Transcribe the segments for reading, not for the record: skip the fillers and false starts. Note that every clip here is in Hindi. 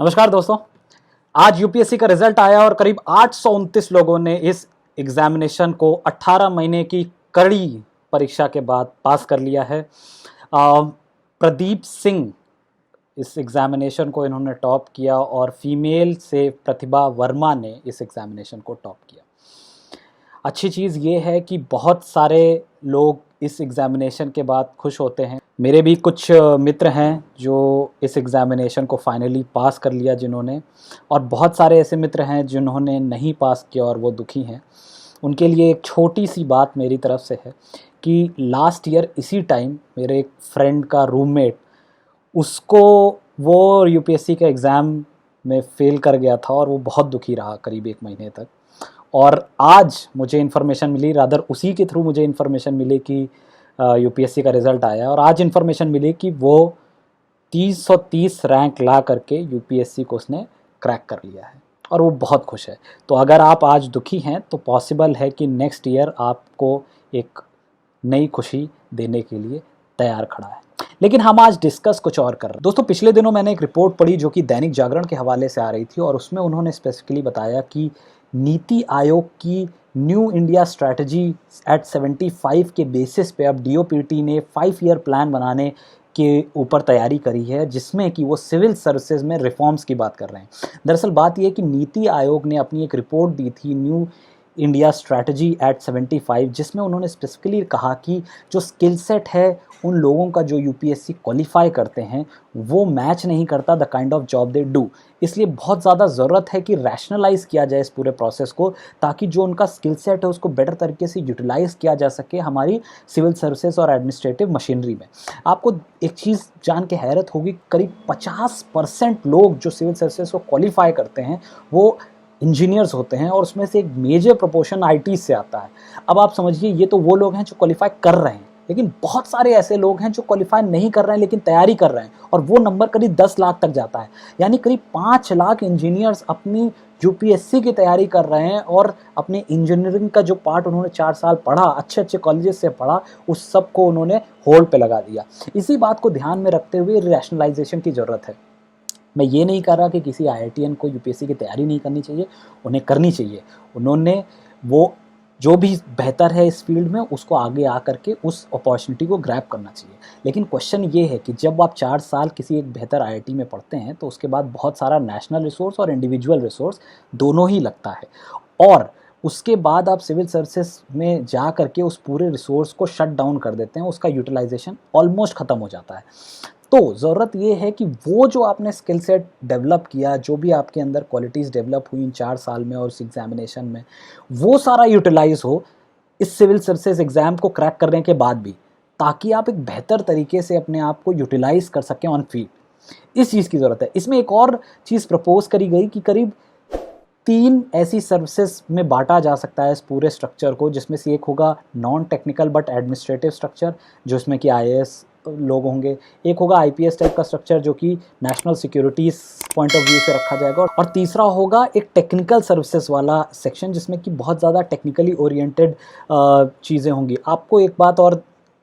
नमस्कार दोस्तों। आज यूपीएससी का रिजल्ट आया और करीब 829 लोगों ने इस एग्जामिनेशन को 18 महीने की कड़ी परीक्षा के बाद पास कर लिया है। प्रदीप सिंह इस एग्जामिनेशन को इन्होंने टॉप किया और फीमेल से प्रतिभा वर्मा ने इस एग्जामिनेशन को टॉप किया। अच्छी चीज़ ये है कि बहुत सारे लोग इस एग्ज़ामिनेशन के बाद खुश होते हैं। मेरे भी कुछ मित्र हैं जो इस एग्ज़ामिनेशन को फाइनली पास कर लिया जिन्होंने, और बहुत सारे ऐसे मित्र हैं जिन्होंने नहीं पास किया और वो दुखी हैं। उनके लिए एक छोटी सी बात मेरी तरफ से है कि लास्ट ईयर इसी टाइम मेरे एक फ्रेंड का रूममेट, उसको वो यूपीएससी के एग्ज़ाम में फ़ेल कर गया था और वो बहुत दुखी रहा करीब 1 महीने तक। और आज मुझे इन्फॉर्मेशन मिली, रादर उसी के थ्रू मुझे इन्फॉर्मेशन मिली कि यूपीएससी का रिज़ल्ट आया, और आज इन्फॉर्मेशन मिली कि वो 330 रैंक ला करके यूपीएससी को उसने क्रैक कर लिया है और वो बहुत खुश है। तो अगर आप आज दुखी हैं तो पॉसिबल है कि नेक्स्ट ईयर आपको एक नई खुशी देने के लिए तैयार खड़ा है। लेकिन हम आज डिस्कस कुछ और कर रहे हैं। दोस्तों, पिछले दिनों मैंने एक रिपोर्ट पढ़ी जो कि दैनिक जागरण के हवाले से आ रही थी, और उसमें उन्होंने स्पेसिफिकली बताया कि नीति आयोग की न्यू इंडिया स्ट्रैटेजी एट 75 के बेसिस पे अब डीओपीटी ने 5 ईयर प्लान बनाने के ऊपर तैयारी करी है, जिसमें कि वो सिविल सर्विसेज में रिफॉर्म्स की बात कर रहे हैं। दरअसल बात यह है कि नीति आयोग ने अपनी एक रिपोर्ट दी थी न्यू इंडिया स्ट्रैटेजी एट 75, जिसमें उन्होंने स्पेसिफिकली कहा कि जो स्किल सेट है उन लोगों का जो यूपीएससी क्वालिफाई करते हैं वो मैच नहीं करता the kind of job they do. इसलिए बहुत ज़्यादा ज़रूरत है कि रैशनलाइज़ किया जाए इस पूरे प्रोसेस को, ताकि जो उनका स्किल सेट है उसको बेटर तरीके से यूटिलाइज़ किया जा सके हमारी सिविल सर्विसेज और एडमिनिस्ट्रेटिव मशीनरी में। आपको एक चीज़ जान के हैरत होगी, करीब 50% लोग जो सिविल सर्विसेज को क्वालिफाई करते हैं वो इंजीनियर्स होते हैं, और उसमें से एक मेजर प्रोपोर्शन आईटी से आता है। अब आप समझिए, ये तो वो लोग हैं जो क्वालिफाई कर रहे हैं, लेकिन बहुत सारे ऐसे लोग हैं जो क्वालिफाई नहीं कर रहे हैं लेकिन तैयारी कर रहे हैं, और वो नंबर करीब 10 लाख तक जाता है। यानी करीब 5 लाख इंजीनियर्स अपनी यूपीएससी की तैयारी कर रहे हैं, और अपने इंजीनियरिंग का जो पार्ट उन्होंने 4 साल पढ़ा, अच्छे अच्छे कॉलेजेस से पढ़ा, उस सब को उन्होंने होल्ड पे लगा दिया। इसी बात को ध्यान में रखते हुए रैशनलाइजेशन की ज़रूरत है। मैं ये नहीं कह रहा कि किसी आईआईटीएन को यूपीएससी की तैयारी नहीं करनी चाहिए, उन्हें करनी चाहिए। उन्होंने वो जो भी बेहतर है इस फील्ड में उसको आगे आकर के उस अपॉर्चुनिटी को ग्रैब करना चाहिए। लेकिन क्वेश्चन ये है कि जब आप 4 साल किसी एक बेहतर आईआईटी में पढ़ते हैं तो उसके बाद बहुत सारा नेशनल रिसोर्स और इंडिविजुअल रिसोर्स दोनों ही लगता है, और उसके बाद आप सिविल सर्विसेज में जा करके उस पूरे रिसोर्स को शट डाउन कर देते हैं, उसका यूटिलाइजेशन ऑलमोस्ट ख़त्म हो जाता है। तो ज़रूरत ये है कि वो जो आपने स्किल सेट डेवलप किया, जो भी आपके अंदर क्वालिटीज़ डेवलप हुई इन 4 साल में और उस एग्जामिनेशन में, वो सारा यूटिलाइज हो इस सिविल सर्विसेज एग्ज़ाम को क्रैक करने के बाद भी, ताकि आप एक बेहतर तरीके से अपने आप को यूटिलाइज कर सकें ऑन फील्ड। इस चीज़ की ज़रूरत है। इसमें एक और चीज़ प्रपोज करी गई कि करीब 3 ऐसी सर्विसेज में बांटा जा सकता है इस पूरे स्ट्रक्चर को, जिसमें से एक होगा non technical but administrative structure, जो इसमें कि आईएएस लोग होंगे। एक होगा आईपीएस टाइप का स्ट्रक्चर जो कि national securities point of view से रखा जाएगा, और तीसरा होगा एक टेक्निकल सर्विसेज वाला सेक्शन, जिसमें कि बहुत ज़्यादा टेक्निकली ओरिएंटेड चीज़ें होंगी। आपको एक बात और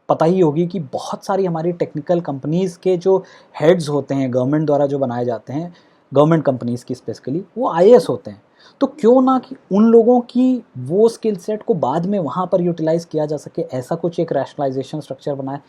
पता ही होगी कि बहुत सारी हमारी टेक्निकल कंपनीज़ के जो हेड्स होते हैं गवर्नमेंट द्वारा जो बनाए जाते हैं, गवर्नमेंट कंपनीज़ की स्पेसिफिकली, वो आईएएस होते हैं। तो क्यों ना कि उन लोगों की वो स्किल सेट को बाद में वहाँ पर यूटिलाइज़ किया जा सके, ऐसा कुछ एक रैशनलाइजेशन स्ट्रक्चर बनाए।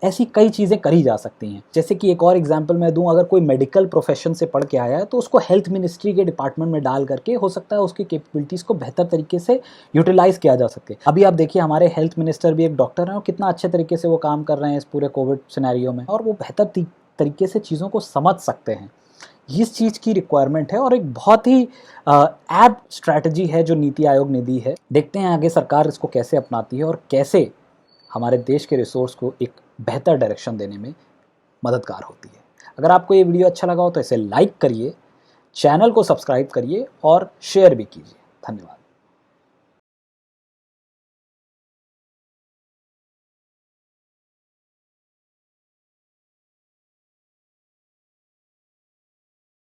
ऐसी कई चीज़ें करी जा सकती हैं। जैसे कि एक और एग्जांपल मैं दूं, अगर कोई मेडिकल प्रोफेशन से पढ़ के आया है तो उसको हेल्थ मिनिस्ट्री के डिपार्टमेंट में डाल करके हो सकता है उसकी कैपेबिलिटीज़ को बेहतर तरीके से यूटिलाइज़ किया जा सके। अभी आप देखिए, हमारे हेल्थ मिनिस्टर भी एक डॉक्टर हैं और कितना अच्छे तरीके से वो काम कर रहे हैं इस पूरे कोविड सिनेरियो में, और वो बेहतर तरीके से चीज़ों को समझ सकते हैं। इस चीज़ की रिक्वायरमेंट है, और एक बहुत ही एप्ट स्ट्रैटेजी है जो नीति आयोग ने दी है। देखते हैं आगे सरकार इसको कैसे अपनाती है और कैसे हमारे देश के रिसोर्स को एक बेहतर डायरेक्शन देने में मददगार होती है। अगर आपको ये वीडियो अच्छा लगा हो तो इसे लाइक करिए, चैनल को सब्सक्राइब करिए और शेयर भी कीजिए। धन्यवाद।